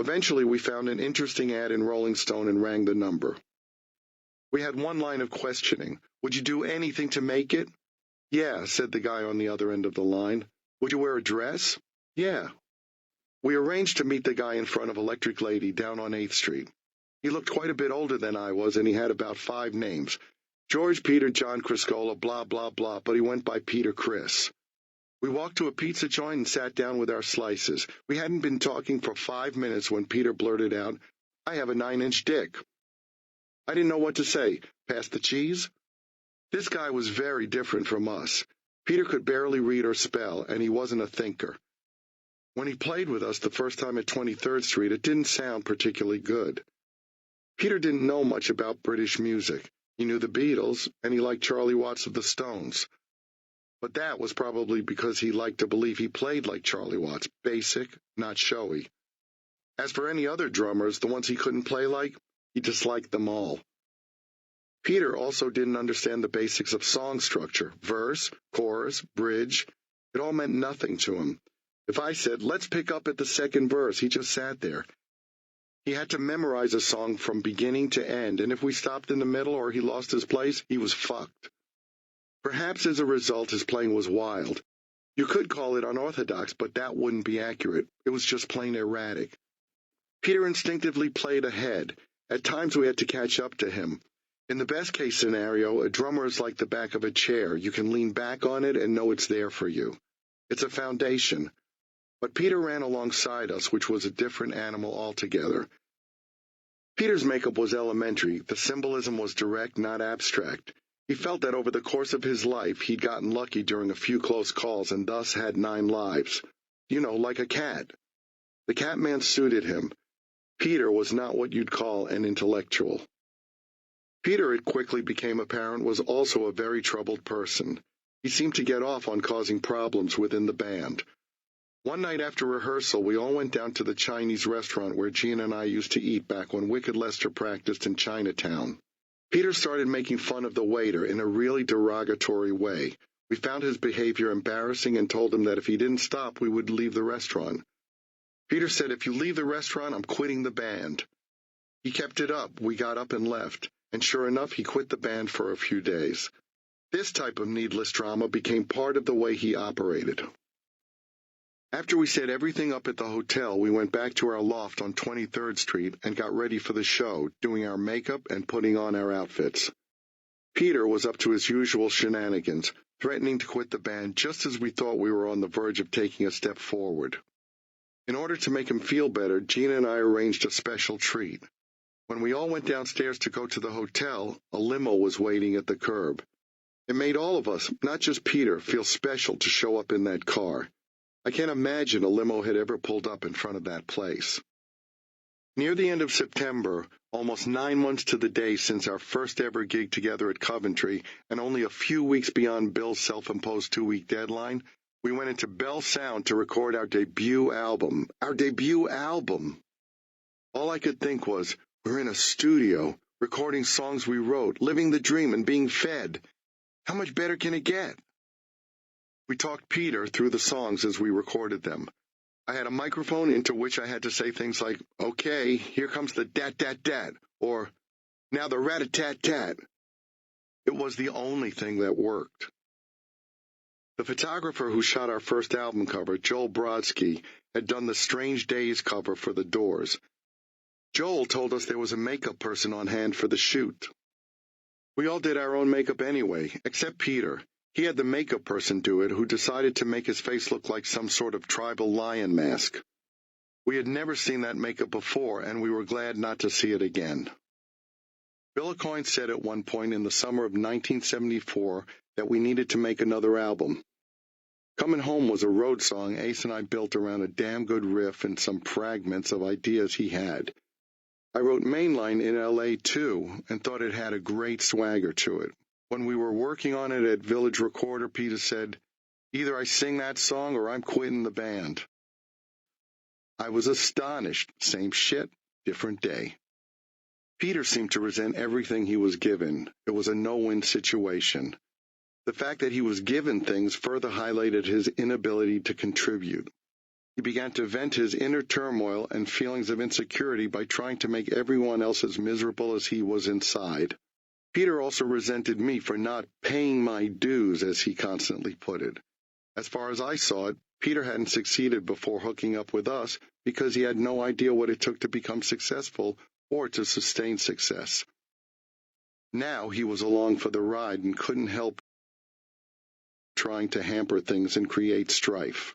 Eventually, we found an interesting ad in Rolling Stone and rang the number. We had one line of questioning. Would you do anything to make it? Yeah, said the guy on the other end of the line. Would you wear a dress? Yeah. We arranged to meet the guy in front of Electric Lady down on 8th Street. He looked quite a bit older than I was, and he had about 5 names. George, Peter, John, Criscola, blah, blah, blah, but he went by Peter Criss. We walked to a pizza joint and sat down with our slices. We hadn't been talking for 5 minutes when Peter blurted out, I have a 9-inch dick. I didn't know what to say. Pass the cheese? This guy was very different from us. Peter could barely read or spell, and he wasn't a thinker. When he played with us the first time at 23rd Street, it didn't sound particularly good. Peter didn't know much about British music. He knew the Beatles, and he liked Charlie Watts of the Stones. But that was probably because he liked to believe he played like Charlie Watts, basic, not showy. As for any other drummers, the ones he couldn't play like, he disliked them all. Peter also didn't understand the basics of song structure, verse, chorus, bridge. It all meant nothing to him. If I said, let's pick up at the second verse, he just sat there. He had to memorize a song from beginning to end, and if we stopped in the middle or he lost his place, he was fucked. Perhaps as a result, his playing was wild. You could call it unorthodox, but that wouldn't be accurate. It was just plain erratic. Peter instinctively played ahead. At times we had to catch up to him. In the best-case scenario, a drummer is like the back of a chair. You can lean back on it and know it's there for you. It's a foundation. But Peter ran alongside us, which was a different animal altogether. Peter's makeup was elementary. The symbolism was direct, not abstract. He felt that over the course of his life, he'd gotten lucky during a few close calls and thus had 9 lives. You know, like a cat. The Catman suited him. Peter was not what you'd call an intellectual. Peter, it quickly became apparent, was also a very troubled person. He seemed to get off on causing problems within the band. One night after rehearsal, we all went down to the Chinese restaurant where Gina and I used to eat back when Wicked Lester practiced in Chinatown. Peter started making fun of the waiter in a really derogatory way. We found his behavior embarrassing and told him that if he didn't stop, we would leave the restaurant. Peter said, if you leave the restaurant, I'm quitting the band. He kept it up. We got up and left. And sure enough, he quit the band for a few days. This type of needless drama became part of the way he operated. After we set everything up at the hotel, we went back to our loft on 23rd Street and got ready for the show, doing our makeup and putting on our outfits. Peter was up to his usual shenanigans, threatening to quit the band just as we thought we were on the verge of taking a step forward. In order to make him feel better, Gina and I arranged a special treat. When we all went downstairs to go to the hotel, a limo was waiting at the curb. It made all of us, not just Peter, feel special to show up in that car. I can't imagine a limo had ever pulled up in front of that place. Near the end of September, almost 9 months to the day since our first ever gig together at Coventry, and only a few weeks beyond Bill's self-imposed 2-week deadline, we went into Bell Sound to record our debut album. Our debut album! All I could think was, we're in a studio, recording songs we wrote, living the dream and being fed. How much better can it get? We talked Peter through the songs as we recorded them. I had a microphone into which I had to say things like, okay, here comes the dat-dat-dat, or now the rat-a-tat-tat. It was the only thing that worked. The photographer who shot our first album cover, Joel Brodsky, had done the Strange Days cover for The Doors. Joel told us there was a makeup person on hand for the shoot. We all did our own makeup anyway, except Peter. He had the makeup person do it, who decided to make his face look like some sort of tribal lion mask. We had never seen that makeup before, and we were glad not to see it again. Bill Aucoin said at one point in the summer of 1974 that we needed to make another album. Coming Home was a road song Ace and I built around a damn good riff and some fragments of ideas he had. I wrote Mainline in L.A. too, and thought it had a great swagger to it. When we were working on it at Village Recorder, Peter said, either I sing that song or I'm quitting the band. I was astonished. Same shit, different day. Peter seemed to resent everything he was given. It was a no-win situation. The fact that he was given things further highlighted his inability to contribute. He began to vent his inner turmoil and feelings of insecurity by trying to make everyone else as miserable as he was inside. Peter also resented me for not paying my dues, as he constantly put it. As far as I saw it, Peter hadn't succeeded before hooking up with us because he had no idea what it took to become successful or to sustain success. Now he was along for the ride and couldn't help trying to hamper things and create strife.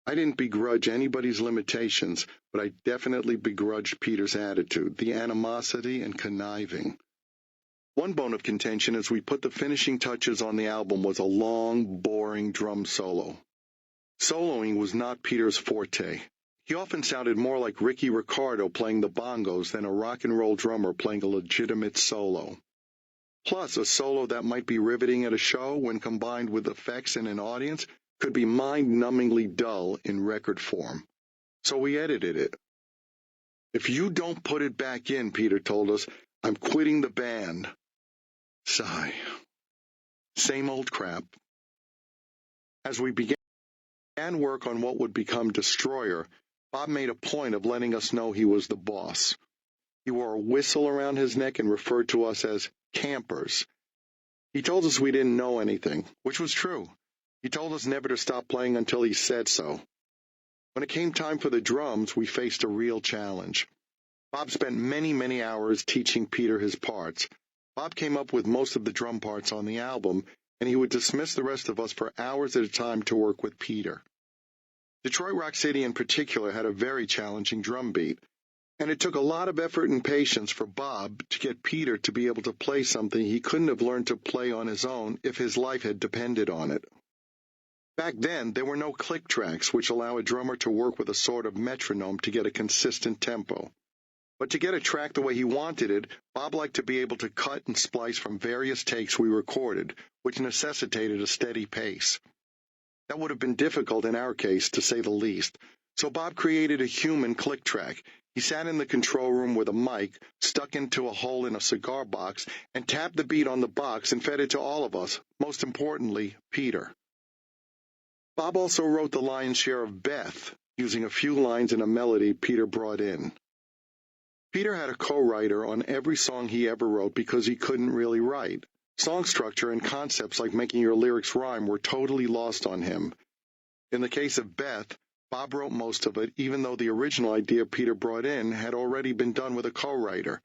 I didn't begrudge anybody's limitations, but I definitely begrudged Peter's attitude, the animosity and conniving. One bone of contention as we put the finishing touches on the album was a long, boring drum solo. Soloing was not Peter's forte. He often sounded more like Ricky Ricardo playing the bongos than a rock and roll drummer playing a legitimate solo. Plus, a solo that might be riveting at a show when combined with effects and an audience could be mind-numbingly dull in record form. So we edited it. "If you don't put it back in," Peter told us, "I'm quitting the band." Sigh. Same old crap. As we began work on what would become Destroyer, Bob made a point of letting us know he was the boss. He wore a whistle around his neck and referred to us as campers. He told us we didn't know anything, which was true. He told us never to stop playing until he said so. When it came time for the drums, we faced a real challenge. Bob spent many hours teaching Peter his parts. Bob came up with most of the drum parts on the album, and he would dismiss the rest of us for hours at a time to work with Peter. Detroit Rock City in particular had a very challenging drum beat, and it took a lot of effort and patience for Bob to get Peter to be able to play something he couldn't have learned to play on his own if his life had depended on it. Back then, there were no click tracks, which allow a drummer to work with a sort of metronome to get a consistent tempo. But to get a track the way he wanted it, Bob liked to be able to cut and splice from various takes we recorded, which necessitated a steady pace. That would have been difficult in our case, to say the least, so Bob created a human click track. He sat in the control room with a mic stuck into a hole in a cigar box and tapped the beat on the box and fed it to all of us, most importantly, Peter. Bob also wrote the lion's share of Beth, using a few lines and a melody Peter brought in. Peter had a co-writer on every song he ever wrote because he couldn't really write. Song structure and concepts like making your lyrics rhyme were totally lost on him. In the case of Beth, Bob wrote most of it, even though the original idea Peter brought in had already been done with a co-writer.